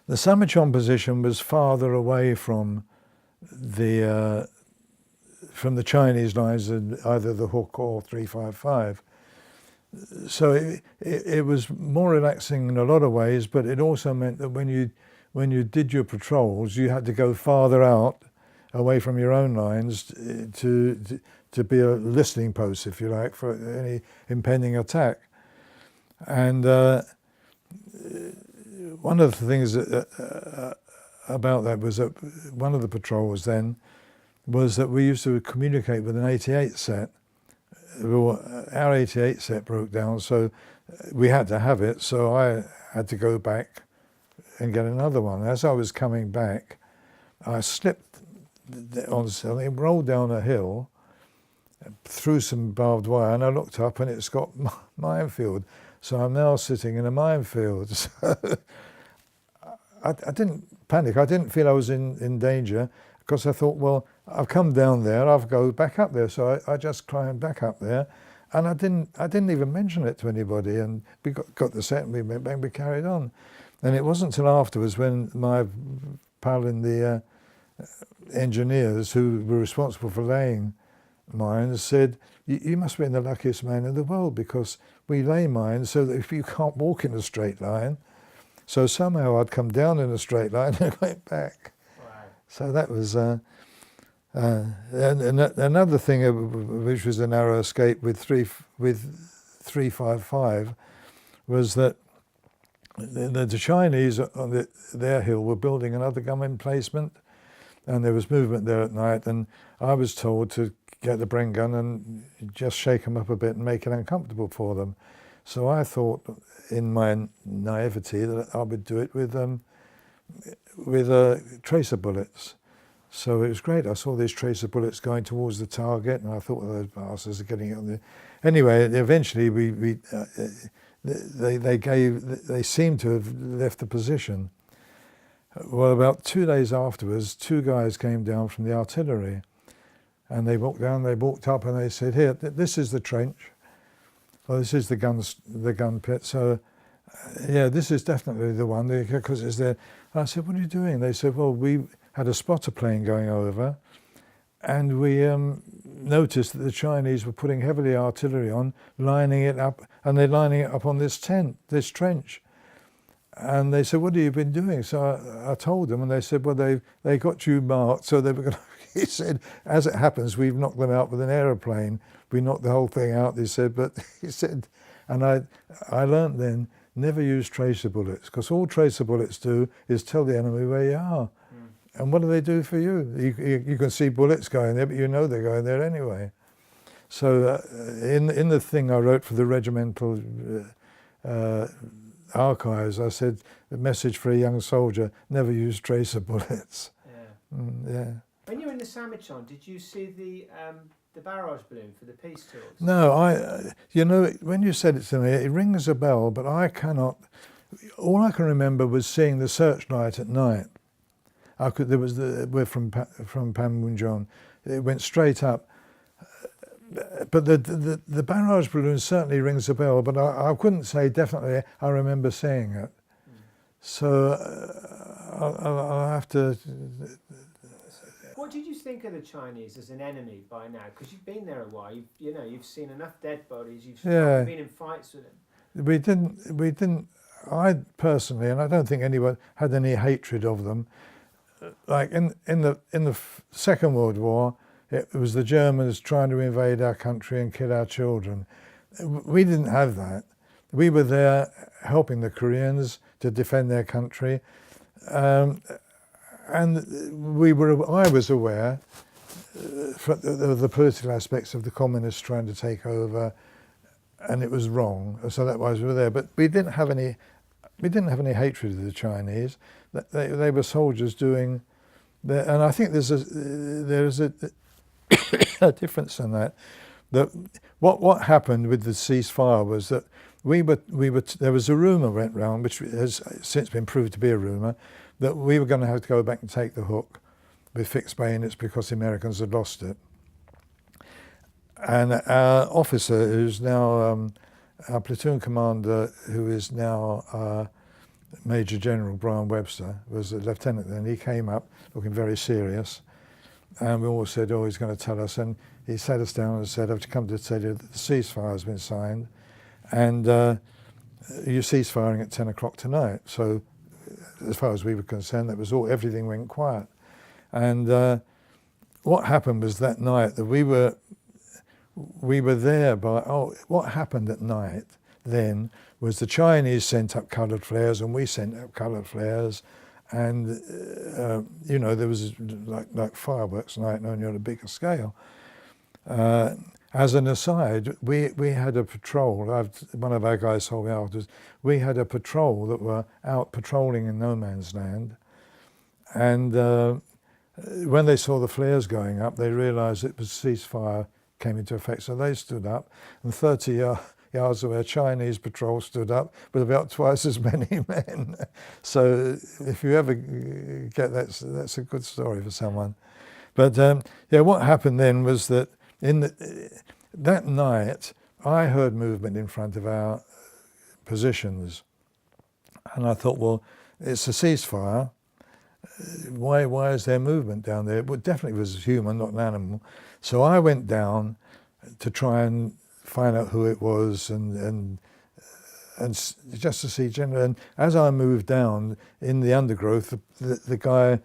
The Samachon position was farther away from the Chinese lines than either the Hook or 355. So it was more relaxing in a lot of ways, but it also meant that when you did your patrols, you had to go farther out, away from your own lines, to be a listening post, if you like, for any impending attack. And one of the things about that was that one of the patrols then was that we used to communicate with an 88 set. Our 88 set broke down, so we had to have it, so I had to go back and get another one. As I was coming back, I slipped on something, rolled down a hill, through some barbed wire, and I looked up and it's got minefield. So I'm now sitting in a minefield. So I didn't panic. I didn't feel I was in danger, because I thought, well, I've come down there, I'll go back up there. So I just climbed back up there, and I didn't even mention it to anybody. And we got the set, and we went back, we carried on. And it wasn't until afterwards when my pal in the engineers who were responsible for laying mines said, you must be the luckiest man in the world, because we lay mines so that if you can't walk in a straight line, so somehow I'd come down in a straight line and went back. Wow. So that was and another thing which was a narrow escape with 355 was that the Chinese on their hill were building another gun emplacement, and there was movement there at night, and I was told to get the Bren gun and just shake them up a bit and make it uncomfortable for them. So I thought, in my naivety, that I would do it with tracer bullets. So it was great. I saw these tracer bullets going towards the target, and I thought, well, those bastards are getting it on the... Anyway, eventually they seemed to have left the position. Well, about 2 days afterwards, 2 guys came down from the artillery, and they walked up, and they said, here, this is the trench. Well, this is the gun pit. So, yeah, this is definitely the one, because it's there. And I said, what are you doing? They said, well, we had a spotter plane going over, and we noticed that the Chinese were putting heavy artillery on, lining it up, and they're lining it up on this trench. And they said, what have you been doing? So I told them, and they said, well, they got you marked, so they were going to... He said, as it happens, we've knocked them out with an aeroplane. We knocked the whole thing out, he said, but he said, and I learnt then, never use tracer bullets, because all tracer bullets do is tell the enemy where you are. And what do they do for you? You can see bullets going there, but you know they're going there anyway. So in the thing I wrote for the regimental archives, I said, a message for a young soldier, never use tracer bullets. Yeah. Yeah. When you were in the Samachon, did you see the barrage balloon for the peace talks? No, you know, when you said it to me, it rings a bell, but I cannot. All I can remember was seeing the searchlight at night. We're from Panmunjom. It went straight up. But the barrage balloon certainly rings a bell, but I couldn't say definitely I remember seeing it. So I'll have to. What did you think of the Chinese as an enemy by now? Because you've been there a while. You've seen enough dead bodies. You've been in fights with them. We didn't. I personally, and I don't think anyone had any hatred of them. Like in the Second World War, it was the Germans trying to invade our country and kill our children. We didn't have that. We were there helping the Koreans to defend their country, and I was aware of the political aspects of the communists trying to take over, and it was wrong. So that was we were there, but we didn't have any hatred of the Chinese. They were soldiers doing, and I think there's a a difference in that. That what happened with the ceasefire was that there was a rumour went round, which has since been proved to be a rumour, that we were going to have to go back and take the hook with fixed bayonets because the Americans had lost it. And our officer, who's now our platoon commander, who is now Major General Brian Webster, was a lieutenant then. He came up looking very serious, and we all said, "Oh, he's going to tell us." And he sat us down and said, "I've come to tell you that the ceasefire has been signed, and you cease firing at 10 o'clock tonight." So, as far as we were concerned, that was all. Everything went quiet, and what happened was that night that we were there by. What happened at night then was the Chinese sent up coloured flares and we sent up coloured flares, and there was like fireworks night, only on a bigger scale. As an aside, we had a patrol. One of our guys told me afterwards. We had a patrol that were out patrolling in no man's land, and when they saw the flares going up, they realised it was ceasefire came into effect. So they stood up, and 30 yards away, a Chinese patrol stood up with about twice as many men. So if you ever get that, that's a good story for someone. But what happened then was that that night I heard movement in front of our positions, and I thought, well, it's a ceasefire. Why is there movement down there? Well, it definitely was a human, not an animal. So I went down to try and find out who it was, and just to see generally. And as I moved down in the undergrowth, the guy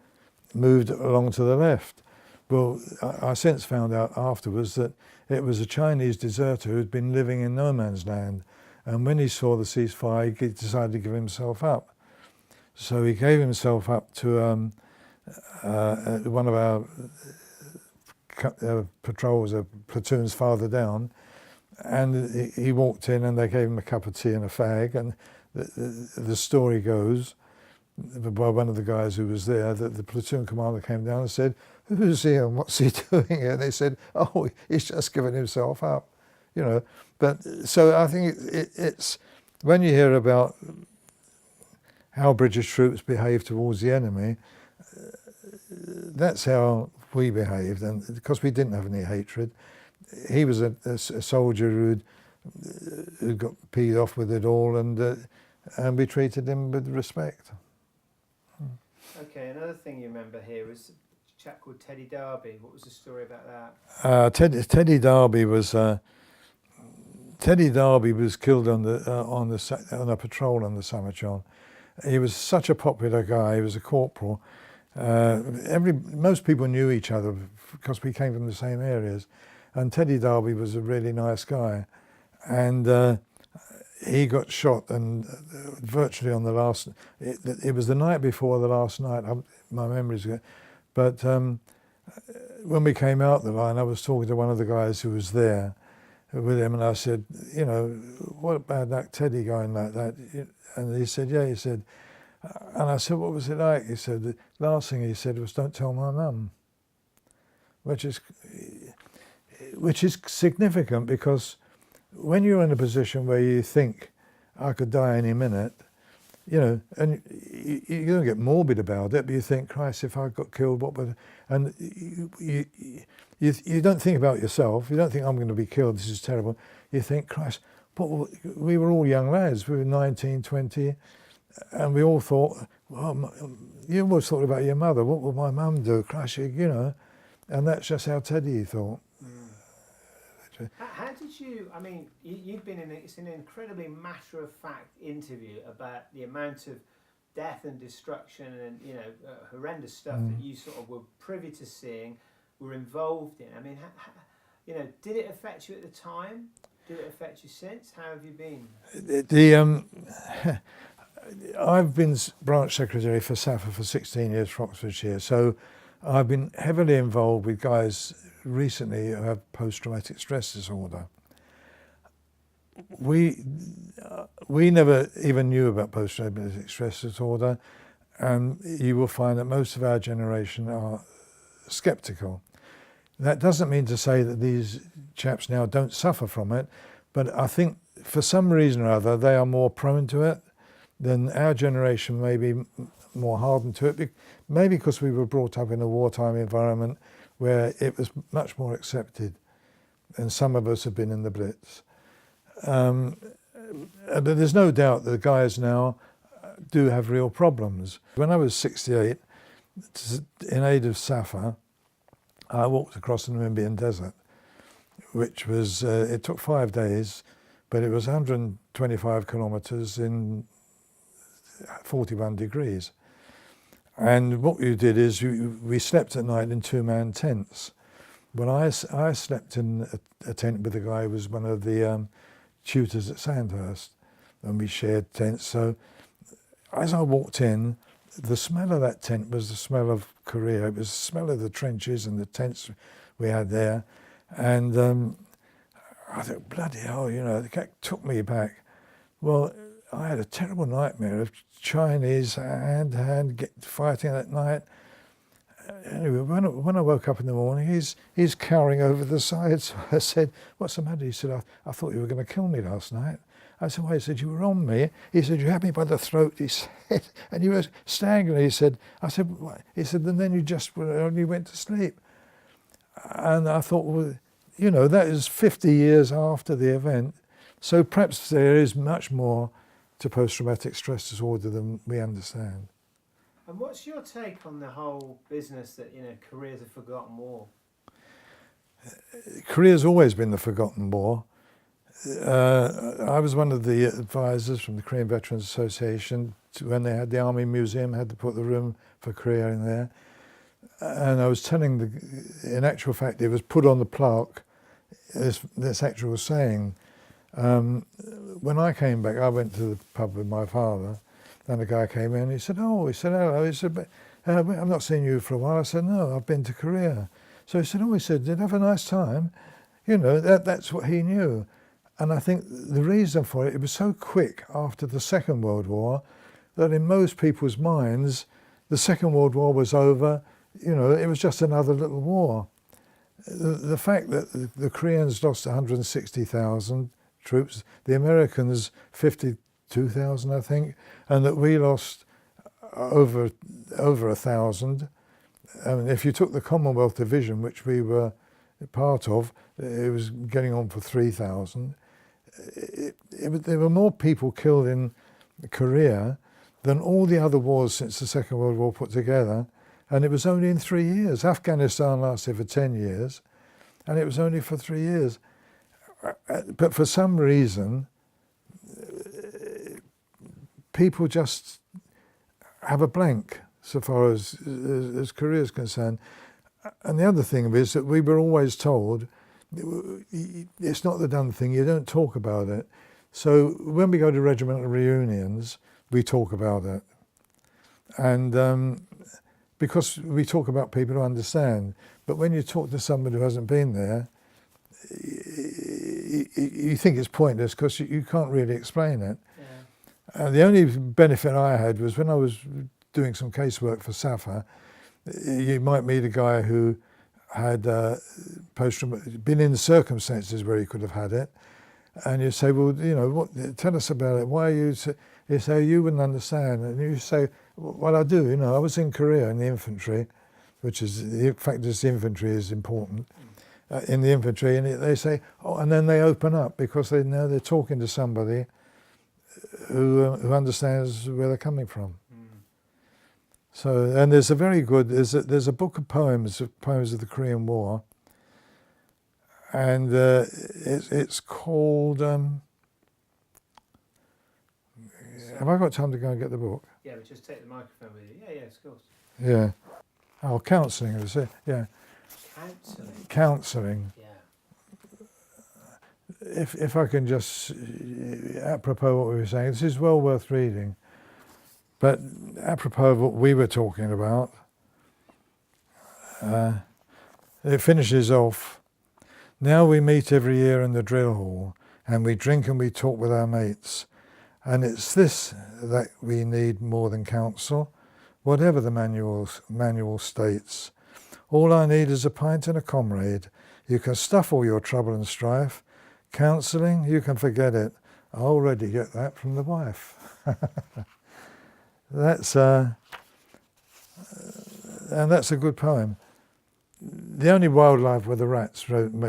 moved along to the left. Well, I since found out afterwards that it was a Chinese deserter who'd been living in no man's land, and when he saw the ceasefire, he decided to give himself up. So he gave himself up to one of our patrols, platoons farther down, and he walked in and they gave him a cup of tea and a fag, and the story goes, by one of the guys who was there, that the platoon commander came down and said, "Who's he and what's he doing here?" And they said, "Oh, he's just given himself up," But so I think it's when you hear about how British troops behave towards the enemy, that's how we behaved, and because we didn't have any hatred. He was a soldier who got peed off with it all, and we treated him with respect. Okay, another thing you remember here was a chap called Teddy Darby. What was the story about that? Teddy Darby was killed on a patrol on the Samachon. He was such a popular guy. He was a corporal. Most people knew each other because we came from the same areas. And Teddy Darby was a really nice guy. And he got shot, and virtually on the last, it was the night before the last night, my memory's good, but when we came out the line, I was talking to one of the guys who was there with him, and I said, you know, what about that Teddy going like that? And he said, yeah, he said, and I said, what was it like? He said, the last thing he said was, don't tell my mum, which is significant, because when you're in a position where you think, I could die any minute, you know, and you don't get morbid about it, but you think, Christ, if I got killed, what would... And you don't think about yourself. You don't think, I'm going to be killed, this is terrible. You think, Christ, we were all young lads. We were 19, 20, and we all thought, well, you always thought about your mother. What will my mum do? Christ, you know. And that's just how Teddy thought. How did you, I mean, you've been in, it's an incredibly matter-of-fact interview about the amount of death and destruction and, you know, horrendous stuff that you sort of were privy to seeing, were involved in. I mean, you know, did it affect you at the time? Did it affect you since? How have you been? I've been branch secretary for SAFA for 16 years for Oxfordshire, so I've been heavily involved with guys recently who have post-traumatic stress disorder. We never even knew about post-traumatic stress disorder, and you will find that most of our generation are sceptical. That doesn't mean to say that these chaps now don't suffer from it, but I think for some reason or other they are more prone to it than our generation, may be more hardened to it, maybe because we were brought up in a wartime environment where it was much more accepted, and some of us have been in the Blitz. But there's no doubt that the guys now do have real problems. When I was 68, in aid of SAFA, I walked across the Namibian desert, which was, it took 5 days, but it was 125 kilometres in 41 degrees. And what we did is we slept at night in two-man tents. When I slept in a tent with a guy who was one of the tutors at Sandhurst, and we shared tents. So as I walked in, the smell of that tent was the smell of Korea. It was the smell of the trenches and the tents we had there. And I thought, bloody hell, you know, it took me back. Well, I had a terrible nightmare of Chinese hand-to-hand fighting that night. Anyway, when I woke up in the morning, he's cowering over the side. So I said, what's the matter? He said, I thought you were going to kill me last night. I said, why? He said, you were on me. He said, you had me by the throat, he said, and you were strangling. He said, I said, what? He said, and then you just only went to sleep. And I thought, well, you know, that is 50 years after the event. So perhaps there is much more to post-traumatic stress disorder than we understand. And what's your take on the whole business that, you know, Korea's a forgotten war? Korea's always been the forgotten war. I was one of the advisors from the Korean Veterans Association when they had the Army Museum, had to put the room for Korea in there. And I was telling in actual fact, it was put on the plaque, this actual saying. When I came back, I went to the pub with my father, and the guy came in, he said, oh, he said, hello. He said, but, I've not seen you for a while. I said, no, I've been to Korea. So he said, oh, he said, did you have a nice time? You know, that's what he knew. And I think the reason for it, it was so quick after the Second World War that in most people's minds, the Second World War was over, you know, it was just another little war. The fact that the Koreans lost 160,000 troops, the Americans 52,000, I think, and that we lost over 1,000. I mean, if you took the Commonwealth Division, which we were part of, it was getting on for 3,000. There were more people killed in Korea than all the other wars since the Second World War put together, and it was only in 3 years. Afghanistan lasted for 10 years, and it was only for 3 years. But for some reason, people just have a blank so far as Korea is concerned. And the other thing is that we were always told, it's not the done thing, you don't talk about it. So when we go to regimental reunions, we talk about it. And because we talk about people who understand. But when you talk to somebody who hasn't been there, you think it's pointless because you can't really explain it. Yeah. The only benefit I had was when I was doing some casework for SAFA, you might meet a guy who had been in the circumstances where he could have had it, and you say, well, you know, tell us about it. Why are you? You say, you wouldn't understand, and you say, well, I do. You know, I was in Korea in the infantry, which is, in fact, this infantry is important. In the infantry, and they say, oh, and then they open up because they know they're talking to somebody who understands where they're coming from. So, and there's a very good, there's a book of poems of the Korean War, and it's called, have I got time to go and get the book? Yeah, but just take the microphone with you. Yeah, of course. Yeah. Oh, counselling, is it? Yeah. Counselling. Yeah. If I can just, apropos what we were saying, this is well worth reading. But apropos of what we were talking about, it finishes off, now we meet every year in the drill hall, and we drink and we talk with our mates. And it's this that we need more than counsel, whatever the manual states. All I need is a pint and a comrade. You can stuff all your trouble and strife. Counselling, you can forget it. I already get that from the wife. That's and that's a good poem. The only wildlife were the rats,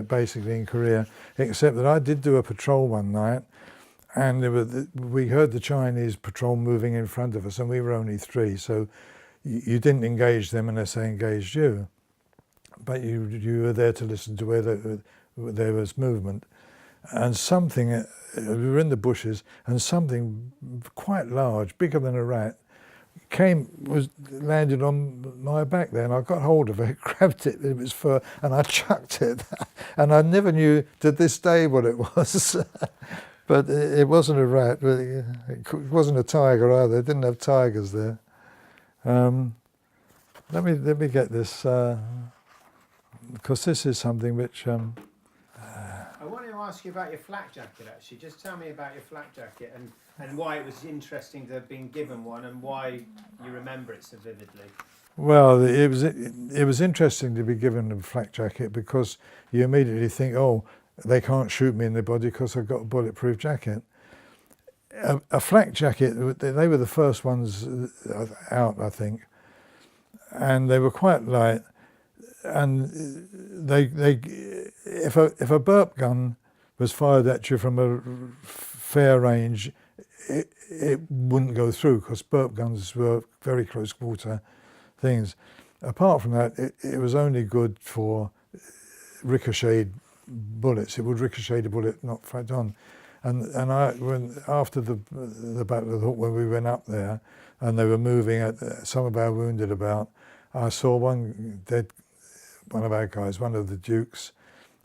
basically in Korea, except that I did do a patrol one night, and we heard the Chinese patrol moving in front of us, and we were only 3, so you didn't engage them unless they engaged you. But you were there to listen to where there was movement. And something, we were in the bushes, and something quite large, bigger than a rat, landed on my back there, and I got hold of it, grabbed it with its fur, and I chucked it. And I never knew to this day what it was. But it wasn't a rat, but it wasn't a tiger either. It didn't have tigers there. Let me get this, because this is something which... I wanted to ask you about your flak jacket, actually. Just tell me about your flak jacket and why it was interesting to have been given one and why you remember it so vividly. Well, it was interesting to be given a flak jacket because you immediately think, oh, they can't shoot me in the body because I've got a bulletproof jacket. A flak jacket, they were the first ones out, I think, and they were quite light. And if a burp gun was fired at you from a fair range, it wouldn't go through because burp guns were very close quarter things. Apart from that, it was only good for ricocheted bullets. It would ricochet the bullet, not fight on. And after the Battle of the Hook, when we went up there and they were moving some of our wounded about, I saw one of our guys, one of the Dukes,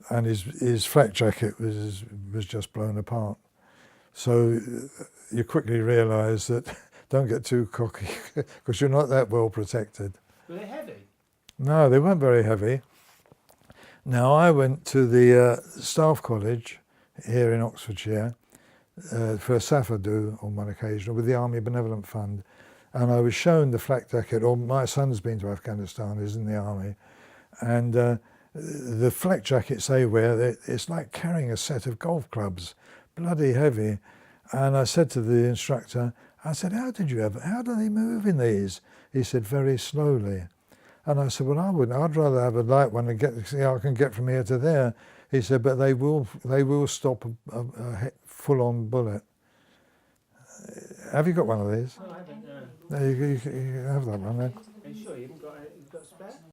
and his flak jacket was just blown apart. So you quickly realise that don't get too cocky because you're not that well protected. Were they heavy? No, they weren't very heavy. Now I went to the staff college here in Oxfordshire for a SAFA do on one occasion with the Army Benevolent Fund, and I was shown the flak jacket. Or my son's been to Afghanistan, he's in the army. And the flak jackets they wear, it's like carrying a set of golf clubs, bloody heavy. And I said to the instructor, I said, how do they move in these? He said, very slowly. And I said, well, I wouldn't. I'd rather have a light one and see how I can get from here to there. He said, but they will stop a full-on bullet. Have you got one of these? Oh, I haven't, no. No, you have that one then. Are you sure you haven't got spare?